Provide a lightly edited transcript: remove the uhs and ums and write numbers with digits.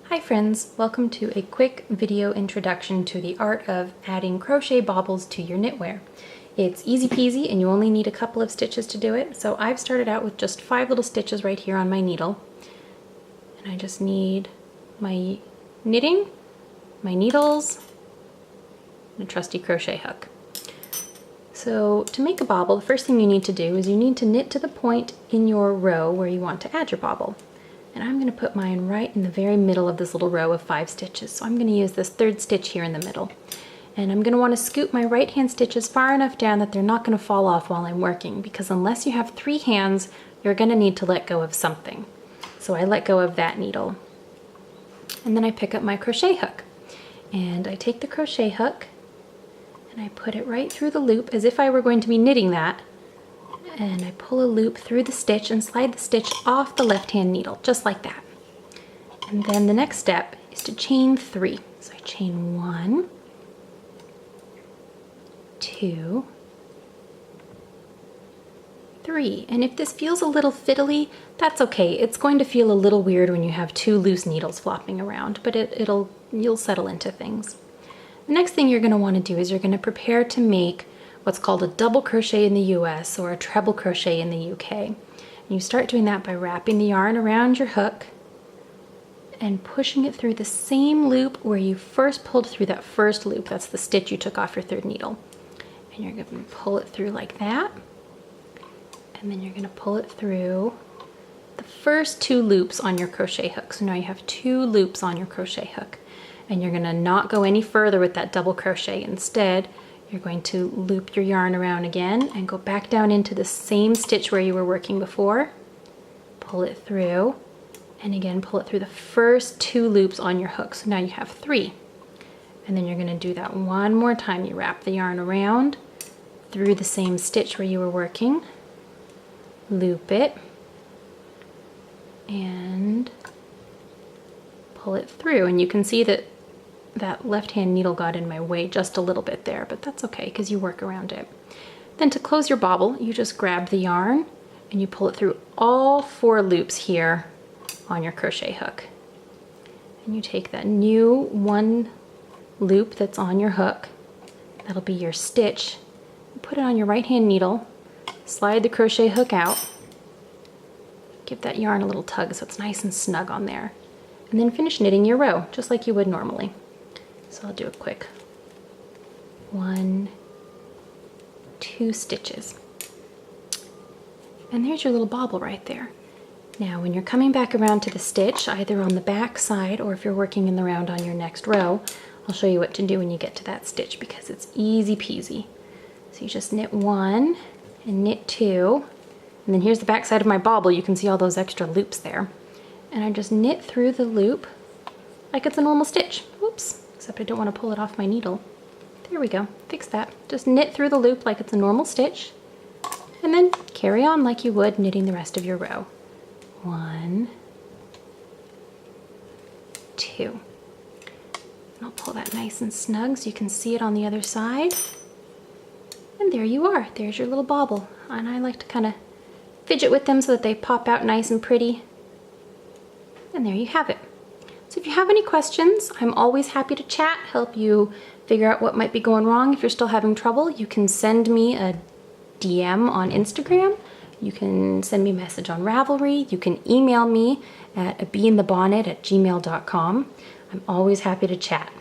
Hi friends, welcome to a quick video introduction to the art of adding crochet bobbles to your knitwear. It's easy peasy and you only need a couple of stitches to do it. So I've started out with just 5 little stitches right here on my needle. And I just need my knitting, my needles, and a trusty crochet hook. So to make a bobble, the first thing you need to do is you need to knit to the point in your row where you want to add your bobble. And I'm going to put mine right in the very middle of this little row of 5 stitches. So I'm going to use this 3rd stitch here in the middle. And I'm going to want to scoop my right hand stitches far enough down that they're not going to fall off while I'm working, because unless you have 3 hands, you're going to need to let go of something. So I let go of that needle. And then I pick up my crochet hook. And I take the crochet hook and I put it right through the loop as if I were going to be knitting that. And I pull a loop through the stitch and slide the stitch off the left hand needle, just like that. And then the next step is to chain 3. So I chain 1, 2, 3. And if this feels a little fiddly, that's okay. It's going to feel a little weird when you have 2 loose needles flopping around, but you'll settle into things. The next thing you're going to want to do is you're going to prepare to make what's called a double crochet in the US or a treble crochet in the UK. And you start doing that by wrapping the yarn around your hook and pushing it through the same loop where you first pulled through that first loop. That's the stitch you took off your 3rd needle. And you're going to pull it through like that. And then you're going to pull it through the first 2 loops on your crochet hook. So now you have 2 loops on your crochet hook. And you're going to not go any further with that double crochet. Instead, you're going to loop your yarn around again and go back down into the same stitch where you were working before. Pull it through, and again pull it through the first 2 loops on your hook. So now you have 3. And then you're going to do that one more time. You wrap the yarn around through the same stitch where you were working, loop it, and pull it through. And you can see that that left-hand needle got in my way just a little bit there, but that's okay because you work around it. Then to close your bobble, you just grab the yarn and you pull it through all 4 loops here on your crochet hook. And you take that new 1 loop that's on your hook, that'll be your stitch, put it on your right-hand needle, slide the crochet hook out, give that yarn a little tug so it's nice and snug on there, and then finish knitting your row just like you would normally. So I'll do a quick 1, 2 stitches. And there's your little bobble right there. Now when you're coming back around to the stitch, either on the back side or if you're working in the round on your next row, I'll show you what to do when you get to that stitch because it's easy peasy. So you just knit 1 and knit 2. And then here's the back side of my bobble. You can see all those extra loops there. And I just knit through the loop like it's a normal stitch. Whoops. Except I don't want to pull it off my needle. There we go, fix that. Just knit through the loop like it's a normal stitch, and then carry on like you would knitting the rest of your row. 1, 2. And I'll pull that nice and snug so you can see it on the other side. And there you are, there's your little bobble. And I like to kind of fidget with them so that they pop out nice and pretty. And there you have it. So if you have any questions, I'm always happy to chat, help you figure out what might be going wrong. If you're still having trouble, you can send me a DM on Instagram. You can send me a message on Ravelry. You can email me at abeeinthebonnet@gmail.com. I'm always happy to chat.